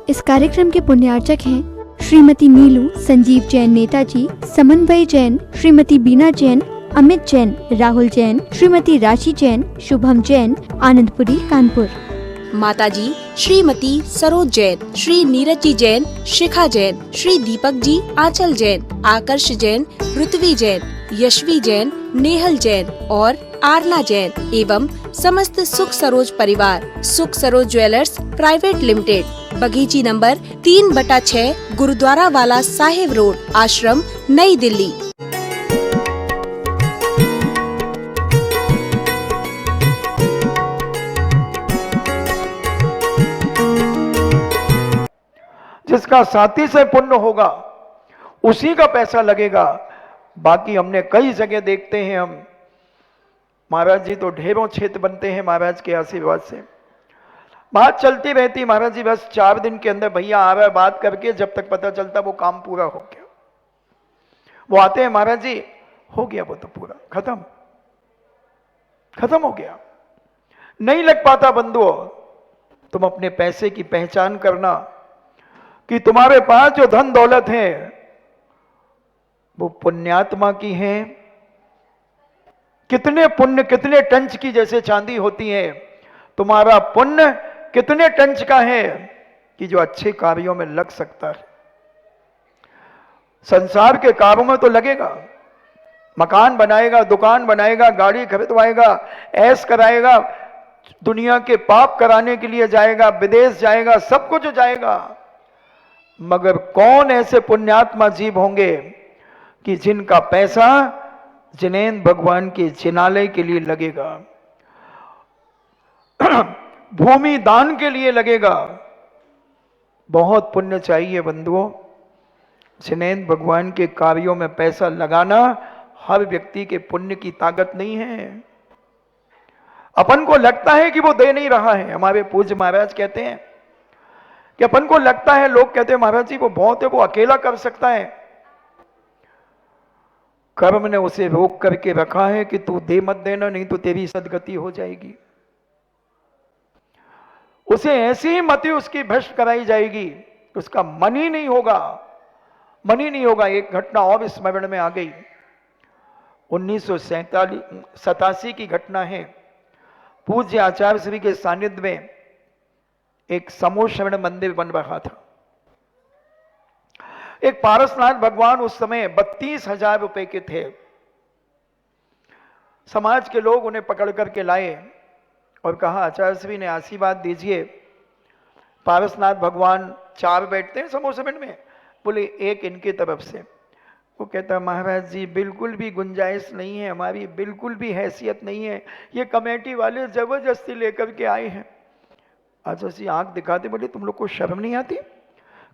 इस कार्यक्रम के पुण्यार्चक हैं श्रीमती नीलू संजीव जैन नेताजी, समन्वय जैन, श्रीमती बीना जैन, अमित जैन, राहुल जैन, श्रीमती राशि जैन, शुभम जैन, आनंदपुरी कानपुर। माताजी श्रीमती सरोज जैन, श्री नीरज जी जैन, शिखा जैन, श्री दीपक जी, आंचल जैन, आकर्ष जैन, पृथ्वी जैन, यशवी जैन, नेहल जैन और आरना जैन एवं समस्त सुख सरोज परिवार, सुख सरोज ज्वेलर्स प्राइवेट लिमिटेड, बगीची नंबर 3/6, गुरुद्वारा वाला साहिब रोड, आश्रम, नई दिल्ली। जिसका साथी से पुण्य होगा उसी का पैसा लगेगा। बाकी हमने कई जगह देखते हैं, हम महाराज जी तो ढेरों क्षेत्र बनते हैं महाराज के आशीर्वाद से। बात चलती रहती महाराज जी, बस 4 दिन के अंदर भैया आ रहा है, बात करके जब तक पता चलता वो काम पूरा हो गया। वो आते हैं महाराज जी, हो गया वो तो पूरा खत्म हो गया। नहीं लग पाता बंधुओं, तुम अपने पैसे की पहचान करना कि तुम्हारे पास जो धन दौलत है वो पुण्यात्मा की है। कितने पुण्य कितने टंच की जैसे चांदी होती है, तुम्हारा पुण्य कितने टंच का है कि जो अच्छे कार्यों में लग सकता है। संसार के कार्यों में तो लगेगा, मकान बनाएगा, दुकान बनाएगा, गाड़ी खरीदवाएगा, ऐश कराएगा, दुनिया के पाप कराने के लिए जाएगा, विदेश जाएगा, सब कुछ जाएगा। मगर कौन ऐसे पुण्यात्मा जीव होंगे कि जिनका पैसा जिनेंद्र भगवान के जिनालय के लिए लगेगा, भूमि दान के लिए लगेगा। बहुत पुण्य चाहिए बंधुओं। जिनेंद्र भगवान के कार्यों में पैसा लगाना हर व्यक्ति के पुण्य की ताकत नहीं है। अपन को लगता है कि वो दे नहीं रहा है। हमारे पूज्य महाराज कहते हैं कि अपन को लगता है, लोग कहते हैं महाराज जी वो बहुत है, वो अकेला कर सकता है। कर्म ने उसे रोक करके रखा है कि तू दे मत देना, नहीं तो तेरी सदगति हो जाएगी। उसे ऐसी ही मति उसकी भ्रष्ट कराई जाएगी, उसका मन ही नहीं होगा। एक घटना और स्मरण में आ गई। 1987 की घटना है। पूज्य आचार्य श्री के सानिध्य में एक समूह श्रवण मंदिर बन रहा था। एक पारसनाथ भगवान उस समय 32,000 रुपए के थे। समाज के लोग उन्हें पकड़ करके लाए और कहा आचार्य श्री ने आशीर्वाद दीजिए। पारसनाथ भगवान 4 बैठते हैं समूह श्रवण में, बोले एक इनकी तरफ से। वो कहता महाराज जी बिल्कुल भी गुंजाइश नहीं है, हमारी बिल्कुल भी हैसियत नहीं है, ये कमेटी वाले जबरदस्ती लेकर के आए हैं। आचार्य जी आंख दिखाते बोले तुम लोग को शर्म नहीं आती?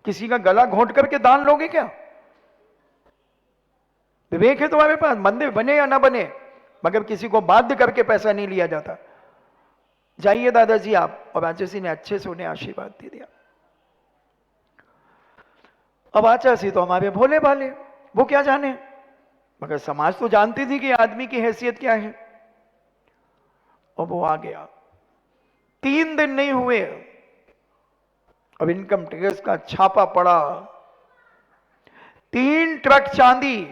किसी का गला घोंट करके दान लोगे क्या? विवेक है तुम्हारे पास? मंदिर बने या ना बने, मगर किसी को बाध्य करके पैसा नहीं लिया जाता। जाइए दादाजी आप। और आचार्य जी ने अच्छे से उन्हें आशीर्वाद दे दिया। अब आचार्य जी तो हमारे भोले भाले, वो क्या जाने, मगर समाज तो जानती थी कि आदमी की हैसियत क्या है। और वो आ गया। 3 दिन नहीं हुए अब इनकम टैक्स का छापा पड़ा। 3 ट्रक चांदी,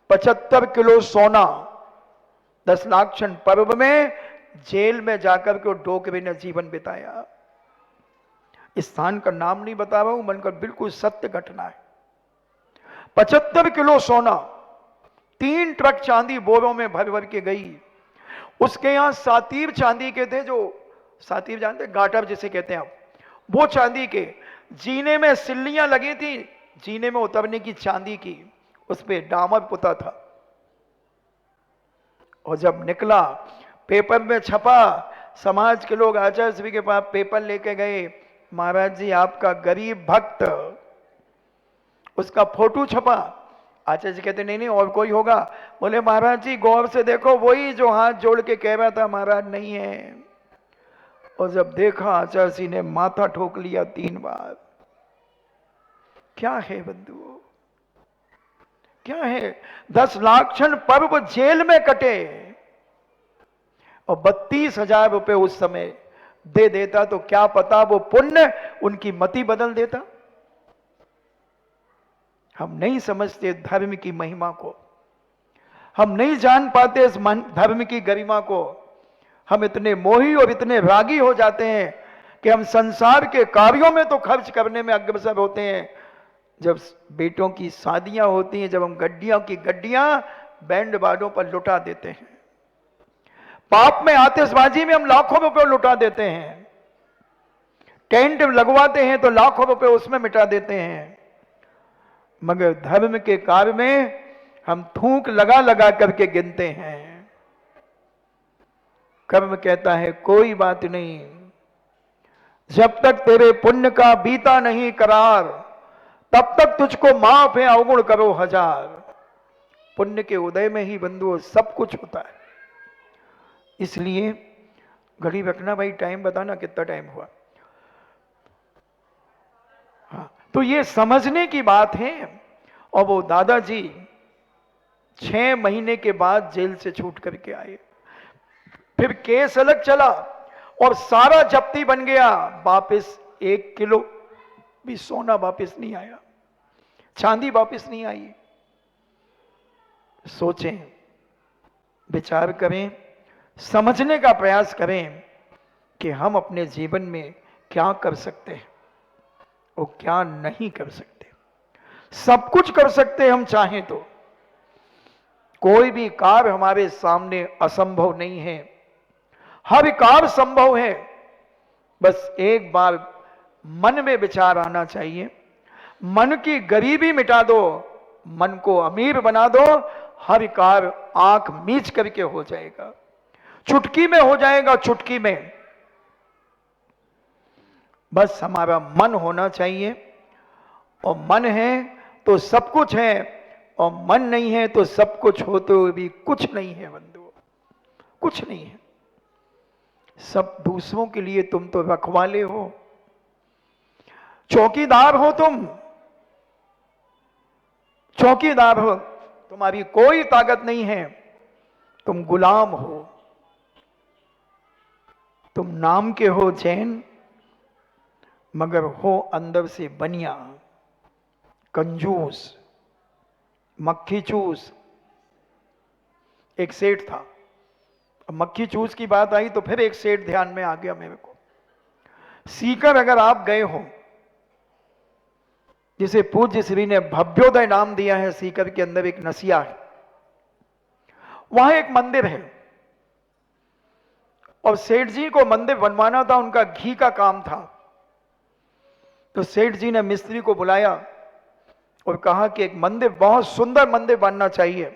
75 किलो सोना, 10 लाख क्षण पर्व में जेल में जाकर के डोकरे ने जीवन बिताया। इस स्थान का नाम नहीं बता रहा हूं, मनकर बिल्कुल सत्य घटना है। 75 किलो सोना, 3 ट्रक चांदी बोरों में भर भर के गई। उसके यहां सातीर चांदी के थे, जो सातीर जानते, गाटर जिसे कहते हैं आप, वो चांदी के। जीने में सिल्लियां लगी थी, जीने में उतरने की चांदी की, उस पे डामर पुता था। और जब निकला पेपर में छपा, समाज के लोग आचार्य श्री के पास पेपर लेके गए, महाराज जी आपका गरीब भक्त, उसका फोटो छपा। आचार्य जी कहते नहीं और कोई होगा। बोले महाराज जी गौर से देखो, वही जो हाथ जोड़ के कह रहा था महाराज नहीं है। और जब देखा आचार्य जी ने माथा ठोक लिया 3 बार। क्या है बंधुओं, क्या है? 10 लाख क्षण पर्व जेल में कटे और 32,000 रुपए उस समय दे देता तो क्या पता वो पुण्य उनकी मति बदल देता। हम नहीं समझते धर्म की महिमा को, हम नहीं जान पाते इस धर्म की गरिमा को। हम इतने मोही और इतने रागी हो जाते हैं कि हम संसार के कार्यों में तो खर्च करने में अग्रसर होते हैं, जब बेटों की शादियां होती हैं, जब हम गड्डियों की गड्डियां बैंड बाजों पर लुटा देते हैं, पाप में आतिशबाजी में हम लाखों रुपए लुटा देते हैं, टेंट लगवाते हैं तो लाखों रुपए उसमें मिटा देते हैं, मगर धर्म के कार्य में हम थूक लगा लगा करके गिनते हैं। कर्म कहता है कोई बात नहीं, जब तक तेरे पुण्य का बीता नहीं करार, तब तक तुझको माफ है अवगुण करो हजार। पुण्य के उदय में ही बंधुओं सब कुछ होता है। इसलिए घड़ी रखना भाई, टाइम बताना कितना टाइम हुआ। हाँ, तो ये समझने की बात है। और वो दादाजी 6 महीने के बाद जेल से छूट करके आए, फिर केस अलग चला और सारा जप्ती बन गया। वापिस 1 किलो भी सोना वापिस नहीं आया, चांदी वापिस नहीं आई। सोचें, विचार करें, समझने का प्रयास करें कि हम अपने जीवन में क्या कर सकते हैं और क्या नहीं कर सकते। सब कुछ कर सकते हैं हम चाहें तो, कोई भी कार्य हमारे सामने असंभव नहीं है, हर कार्य संभव है। बस एक बार मन में विचार आना चाहिए, मन की गरीबी मिटा दो, मन को अमीर बना दो, हर कार्य आंख मीच करके हो जाएगा, चुटकी में हो जाएगा, चुटकी में। बस हमारा मन होना चाहिए, और मन है तो सब कुछ है, और मन नहीं है तो सब कुछ होते हुए भी कुछ नहीं है बंधुओं, कुछ नहीं है। सब दूसरों के लिए तुम तो रखवाले हो, चौकीदार हो, तुम चौकीदार हो, तुम्हारी कोई ताकत नहीं है, तुम गुलाम हो। तुम नाम के हो जैन, मगर हो अंदर से बनिया, कंजूस, मक्खी चूस। एक सेठ था, मक्खी चूस की बात आई तो फिर एक सेठ ध्यान में आ गया मेरे को। सीकर अगर आप गए हो, जिसे पूज्य श्री ने भव्योदय नाम दिया है, सीकर के अंदर एक नसिया है, वहां एक मंदिर है, और सेठ जी को मंदिर बनवाना था, उनका घी का काम था। तो सेठ जी ने मिस्त्री को बुलाया और कहा कि एक मंदिर, बहुत सुंदर मंदिर बनना चाहिए,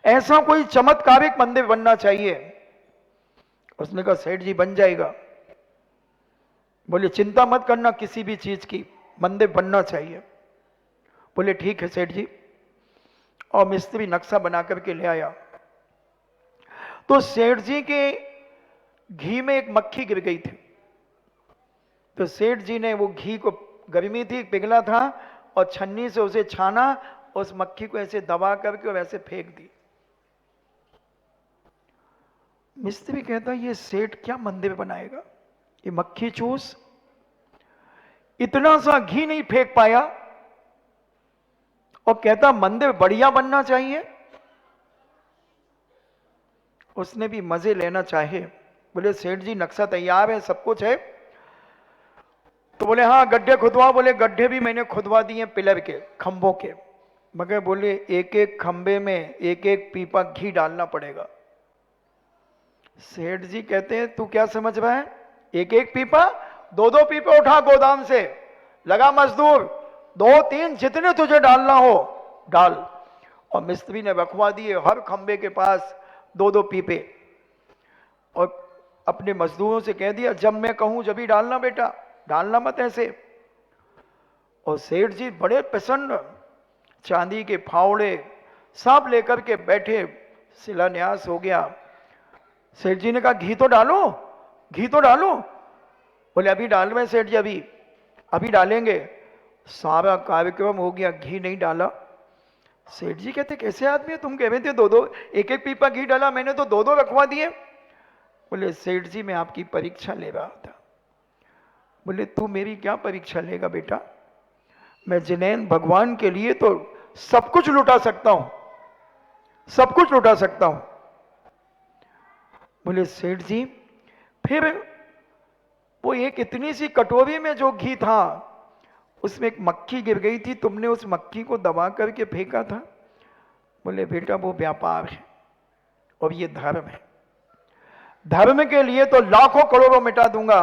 ऐसा कोई चमत्कारिक मंदिर बनना चाहिए। उसने कहा सेठ जी बन जाएगा। बोले चिंता मत करना किसी भी चीज की, मंदिर बनना चाहिए। बोले ठीक है सेठ जी। और मिस्त्री नक्शा बना करके ले आया। तो सेठ जी के घी में एक मक्खी गिर गई थी। तो सेठ जी ने वो घी को, गर्मी थी, पिघला था, और छन्नी से उसे छाना, उस मक्खी को ऐसे दबा करके और ऐसे फेंक दी। मिस्त्री कहता ये सेठ क्या मंदिर बनाएगा, ये मक्खी चूस इतना सा घी नहीं फेंक पाया, और कहता मंदिर बढ़िया बनना चाहिए। उसने भी मजे लेना चाहे। बोले सेठ जी नक्शा तैयार है, सब कुछ है। तो बोले हाँ गड्ढे खुदवा। बोले गड्ढे भी मैंने खुदवा दिए पिलर के, खंभों के, मगर बोले एक एक खंभे में एक एक पीपा घी डालना पड़ेगा। सेठ जी कहते हैं तू क्या समझ रहा है, एक एक पीपा, 2-2 पीपे उठा गोदाम से, लगा मजदूर, 2-3 जितने तुझे डालना हो डाल। और मिस्त्री ने रखवा दिए हर खंबे के पास 2-2 पीपे, और अपने मजदूरों से कह दिया जब मैं कहूं जब ही डालना बेटा, डालना मत ऐसे। और सेठ जी बड़े प्रसन्न, चांदी के फावड़े सब लेकर के बैठे, शिलान्यास हो गया। सेठ जी ने कहा घी तो डालो, घी तो डालो। बोले अभी डाल रहे सेठ जी, अभी डालेंगे। सारा कार्यक्रम हो गया, घी नहीं डाला। सेठ जी कहते कैसे आदमी है, तुम कह रहे थे 2-2, एक एक पीपा घी डाला, मैंने तो 2-2 रखवा दिए। बोले सेठ जी मैं आपकी परीक्षा ले रहा था। बोले तू मेरी क्या परीक्षा लेगा बेटा, मैं जिनैन भगवान के लिए तो सब कुछ लुटा सकता हूं, सब कुछ लुटा सकता हूं। बोले सेठ जी फिर वो एक इतनी सी कटोरी में जो घी था उसमें एक मक्खी गिर गई थी, तुमने उस मक्खी को दबा करके फेंका था। बोले बेटा वो व्यापार है और ये धर्म है, धर्म के लिए तो लाखों करोड़ों मिटा दूंगा,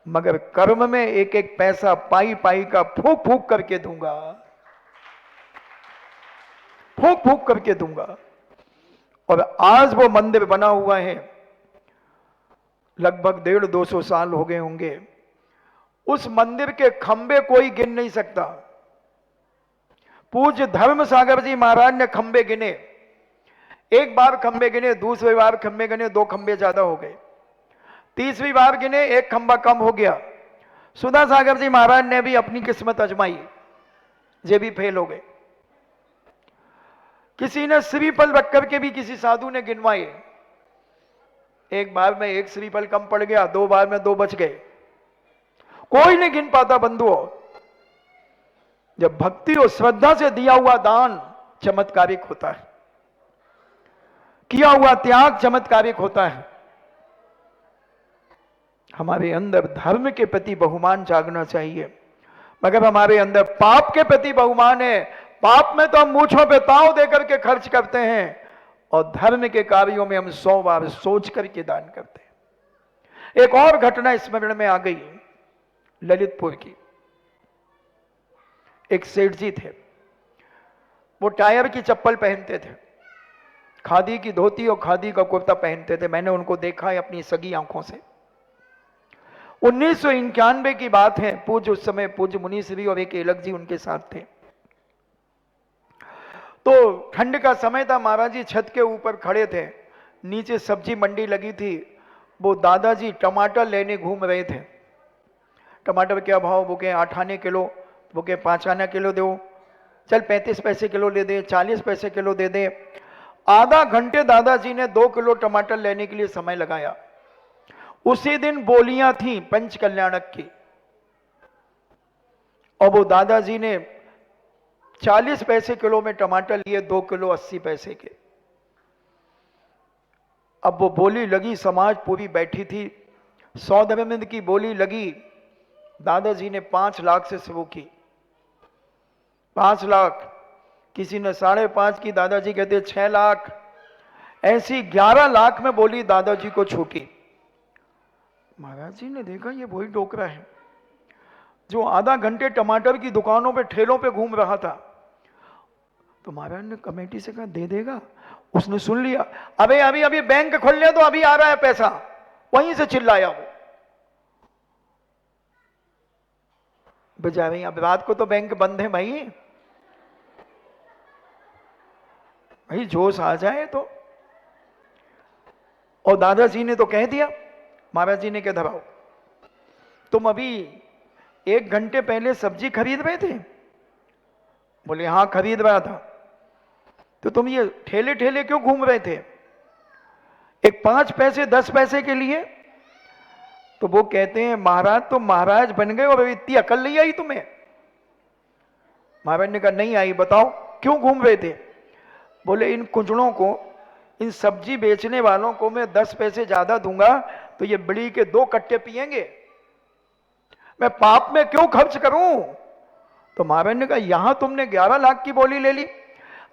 मगर कर्म में एक एक पैसा पाई पाई का फूक फूक करके दूंगा, फूक फूक करके दूंगा। और आज वो मंदिर बना हुआ है, लगभग 150-200 साल हो गए होंगे। उस मंदिर के खंबे कोई गिन नहीं सकता। पूज्य धर्म सागर जी महाराज ने खंबे गिने, एक बार खंबे गिने, दूसरी बार खंबे गिने, 2 खंबे ज्यादा हो गए, तीसरी बार गिने, 1 खंबा कम हो गया। सुधा सागर जी महाराज ने भी अपनी किस्मत आजमाई, ये भी फेल हो गए। किसी ने श्रीफल रख करके भी किसी साधु ने गिनवाए, एक बार में 1 श्रीफल कम पड़ गया, 2 बार में 2 बच गए, कोई नहीं गिन पाता बंधुओं। जब भक्ति और श्रद्धा से दिया हुआ दान चमत्कारिक होता है, किया हुआ त्याग चमत्कारिक होता है। हमारे अंदर धर्म के प्रति बहुमान जागना चाहिए, मगर हमारे अंदर पाप के प्रति बहुमान है। पाप में तो हम मूंछों पे ताव देकर के खर्च करते हैं और धर्म के कार्यों में हम 100 बार सोच करके दान करते हैं। एक और घटना स्मरण में आ गई, ललितपुर की। एक सेठ जी थे, वो टायर की चप्पल पहनते थे, खादी की धोती और खादी का कुर्ता पहनते थे। मैंने उनको देखा है अपनी सगी आंखों से। 1991 की बात है। पूज्य उस समय पूज्य मुनि श्री और एक एलक जी उनके साथ थे। तो ठंड का समय था, महाराज जी छत के ऊपर खड़े थे, नीचे सब्जी मंडी लगी थी। वो दादाजी टमाटर लेने घूम रहे थे। टमाटर क्या भाव? वो कहे 8 आने किलो, वो कहे 5 आना किलो दो, चल 35 पैसे किलो ले दे, 40 पैसे किलो दे दे। आधा घंटे दादाजी ने 2 किलो टमाटर लेने के लिए समय लगाया। उसी दिन बोलियां थी पंच कल्याणक की, और वो दादाजी ने 40 पैसे किलो में टमाटर लिए, 2 किलो 80 पैसे के। अब वो बोली लगी, समाज पूरी बैठी थी, 100 धर्मनिंद की बोली लगी। दादाजी ने 5 लाख से शुरू की, 5 लाख, किसी ने 5.5 की, दादाजी कहते 6 लाख, ऐसी 11 लाख में बोली दादाजी को छूटी। महाराज जी ने देखा ये वही डोकरा है जो आधा घंटे टमाटर की दुकानों पे ठेलों पे घूम रहा था। तो महाराज ने कमेटी से कहा दे देगा। उसने सुन लिया, अबे अभी अभी बैंक खोलने तो अभी आ रहा है पैसा, वहीं से चिल्लाया वो। बजा भाई अब रात को तो बैंक बंद है भाई, भाई जोश आ जाए तो। और दादाजी ने तो कह दिया, महाराज जी ने कह दबाओ, तुम अभी 1 घंटे पहले सब्जी खरीद रहे थे? बोले हाँ खरीद रहा था। तो तुम ये ठेले ठेले क्यों घूम रहे थे, एक 5 पैसे 10 पैसे के लिए? तो वो कहते हैं महाराज तो महाराज बन गए और अभी इतनी अकल नहीं आई तुम्हें? महाराज ने कहा नहीं आई, बताओ क्यों घूम रहे थे? बोले इन कुंजड़ों को, इन सब्जी बेचने वालों को मैं 10 पैसे ज्यादा दूंगा तो ये बीड़ी के 2 कट्टे पिएंगे, मैं पाप में क्यों खर्च करूं? तो महाराज ने कहा यहां तुमने 11 लाख की बोली ले ली।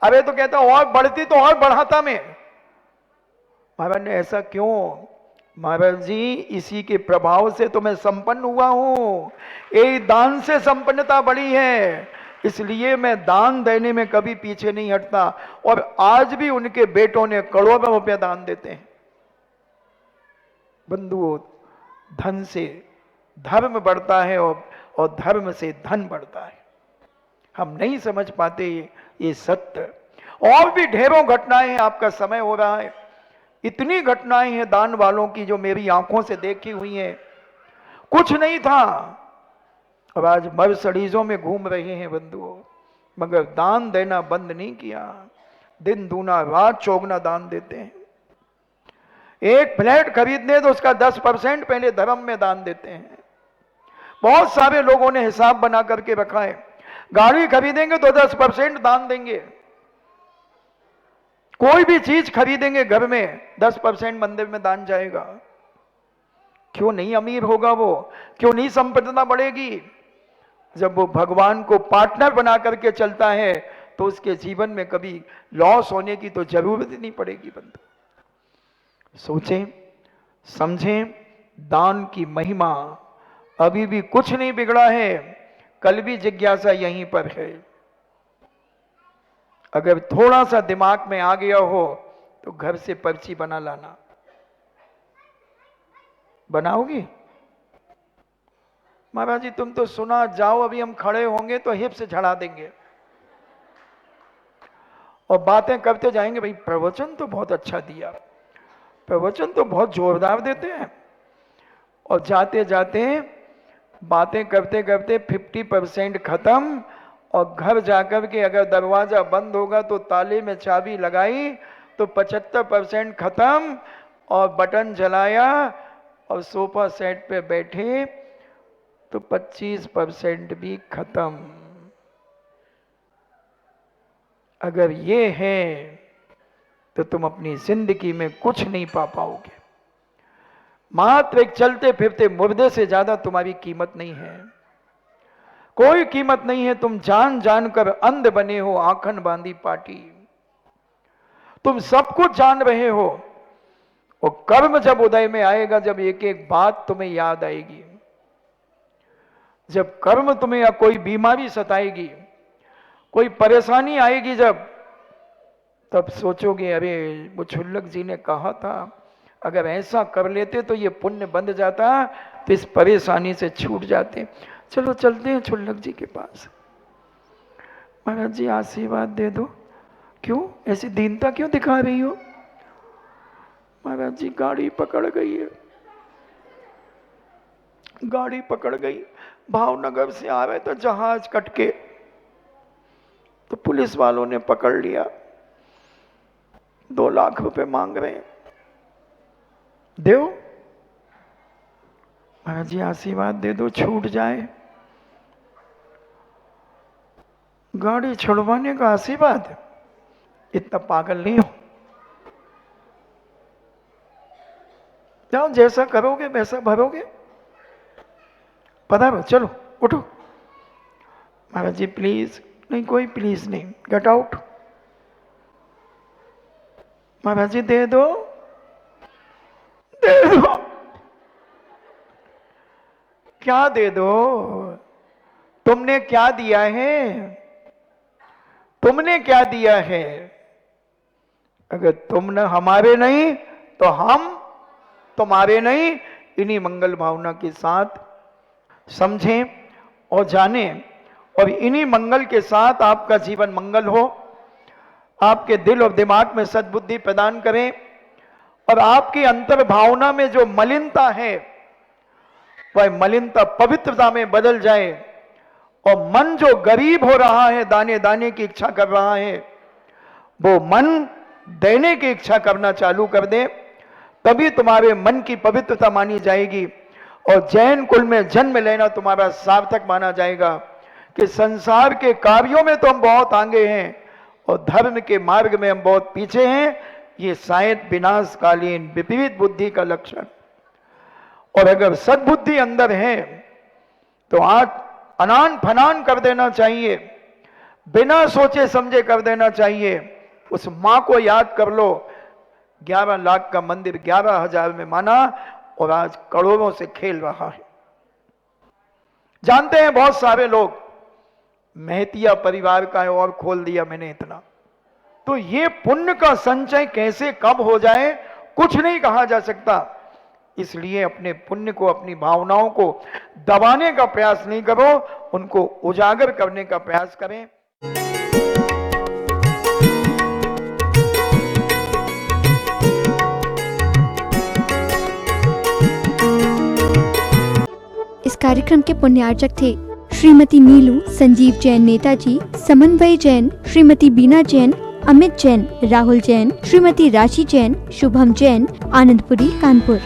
अरे तो कहता और बढ़ती तो और बढ़ाता मैं। महाराज ने ऐसा क्यों? महाराज जी इसी के प्रभाव से तो मैं संपन्न हुआ हूं, ये दान से संपन्नता बढ़ी है, इसलिए मैं दान देने में कभी पीछे नहीं हटता। और आज भी उनके बेटों ने करोड़ों रुपया दान देते हैं। बंधुओं, धन से धर्म बढ़ता है और धर्म से धन बढ़ता है। हम नहीं समझ पाते ये सत्य। और भी ढेरों घटनाएं हैं, आपका समय हो रहा है, इतनी घटनाएं हैं दान वालों की जो मेरी आंखों से देखी हुई हैं। कुछ नहीं था और आज मर्सिडीजों में घूम रहे हैं बंधुओं, मगर दान देना बंद नहीं किया। दिन दूना रात चौगुना दान देते हैं। एक फ्लैट खरीदने तो उसका 10% पहले धर्म में दान देते हैं। बहुत सारे लोगों ने हिसाब बना करके रखा है, गाड़ी खरीदेंगे तो 10% दान देंगे, कोई भी चीज खरीदेंगे घर में 10% मंदिर में दान जाएगा। क्यों नहीं अमीर होगा वो, क्यों नहीं संपन्नता बढ़ेगी? जब वो भगवान को पार्टनर बना करके चलता है तो उसके जीवन में कभी लॉस होने की तो जरूरत ही नहीं पड़ेगी। बंधु सोचें, समझें, दान की महिमा। अभी भी कुछ नहीं बिगड़ा है, कल भी जिज्ञासा यहीं पर है। अगर थोड़ा सा दिमाग में आ गया हो तो घर से पर्ची बना लाना। बनाओगी? महाराज जी तुम तो सुना, जाओ अभी हम खड़े होंगे तो हिप से झड़ा देंगे और बातें करते जाएंगे। भाई प्रवचन तो बहुत अच्छा दिया, प्रवचन तो बहुत जोरदार देते हैं, और जाते जाते बातें करते करते 50% खत्म, और घर जाकर के अगर दरवाजा बंद होगा तो ताले में चाबी लगाई तो 75% खत्म, और बटन जलाया और सोफा सेट पे बैठे तो 25% भी खत्म। अगर ये है तो तुम अपनी जिंदगी में कुछ नहीं पा पाओगे। मात्र एक चलते फिरते मुर्दे से ज्यादा तुम्हारी कीमत नहीं है, कोई कीमत नहीं है। तुम जान जान कर अंध बने हो, आंखन बांधी पाटी। तुम सब कुछ जान रहे हो, और कर्म जब उदय में आएगा, जब एक एक बात तुम्हें याद आएगी, जब कर्म तुम्हें या कोई बीमारी सताएगी, कोई परेशानी आएगी, जब तब सोचोगे अरे वो छुल्लक जी ने कहा था अगर ऐसा कर लेते तो ये पुण्य बंध जाता, तो इस परेशानी से छूट जाते। चलो चलते हैं छुल्लक जी के पास। महाराज जी आशीर्वाद दे दो। क्यों ऐसी दीनता क्यों दिखा रही हो? महाराज जी गाड़ी पकड़ गई है, गाड़ी पकड़ गई। भावनगर से आ रहे तो जहाज कटके, तो पुलिस वालों ने पकड़ लिया, 2 लाख रुपए मांग रहे हैं। देव महाराज जी आशीर्वाद दे दो, छूट जाए। गाड़ी छुड़वाने का आशीर्वाद? इतना पागल नहीं हो। जाओ, जैसा करोगे वैसा भरोगे। पता है, चलो उठो। महाराज जी प्लीज। नहीं, कोई प्लीज नहीं, गेट आउट। महाराज जी दे दो, दे दो। क्या दे दो? तुमने क्या दिया है? तुमने क्या दिया है? अगर तुमने हमारे नहीं तो हम तुम्हारे नहीं। इन्हीं मंगल भावना के साथ समझें और जानें, और इन्हीं मंगल के साथ आपका जीवन मंगल हो, आपके दिल और दिमाग में सद्बुद्धि प्रदान करें, और आपकी अंतर भावना में जो मलिनता है वह मलिनता पवित्रता में बदल जाए, और मन जो गरीब हो रहा है, दाने दाने की इच्छा कर रहा है, वो मन देने की इच्छा करना चालू कर दे। तभी तुम्हारे मन की पवित्रता मानी जाएगी, और जैन कुल में जन्म लेना तुम्हारा सार्थक माना जाएगा कि संसार के कार्यों में तो हम बहुत आगे हैं और धर्म के मार्ग में हम बहुत पीछे हैं। ये शायद विनाशकालीन विपरीत बुद्धि का लक्षण। और अगर सद्बुद्धि अंदर है तो आज अनान फनान कर देना चाहिए, बिना सोचे समझे कर देना चाहिए। उस मां को याद कर लो, 11 लाख का मंदिर 11,000 में माना, और आज करोड़ों से खेल रहा है। जानते हैं बहुत सारे लोग, महतिया परिवार का है और खोल दिया मैंने इतना। तो ये पुण्य का संचय कैसे कब हो जाए कुछ नहीं कहा जा सकता। इसलिए अपने पुण्य को, अपनी भावनाओं को दबाने का प्रयास नहीं करो, उनको उजागर करने का प्रयास करें। इस कार्यक्रम के पुण्यार्चक थे श्रीमती नीलू संजीव जैन नेताजी, समन्वय जैन, श्रीमती बीना जैन, अमित जैन, राहुल जैन, श्रीमती राशि जैन, शुभम जैन, आनंदपुरी, कानपुर।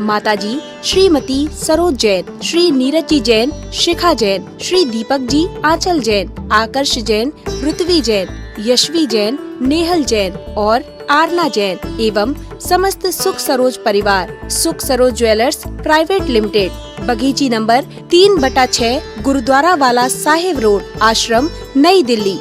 माताजी श्रीमती सरोज जैन, श्री नीरज जी जैन, शिखा जैन, श्री दीपक जी, आंचल जैन, आकर्ष जैन, पृथ्वी जैन, यशवी जैन, नेहल जैन और आरना जैन एवं समस्त सुख सरोज परिवार। सुख सरोज ज्वेलर्स प्राइवेट लिमिटेड, बगीची नंबर 3/6, गुरुद्वारा वाला साहिब रोड, आश्रम, नई दिल्ली।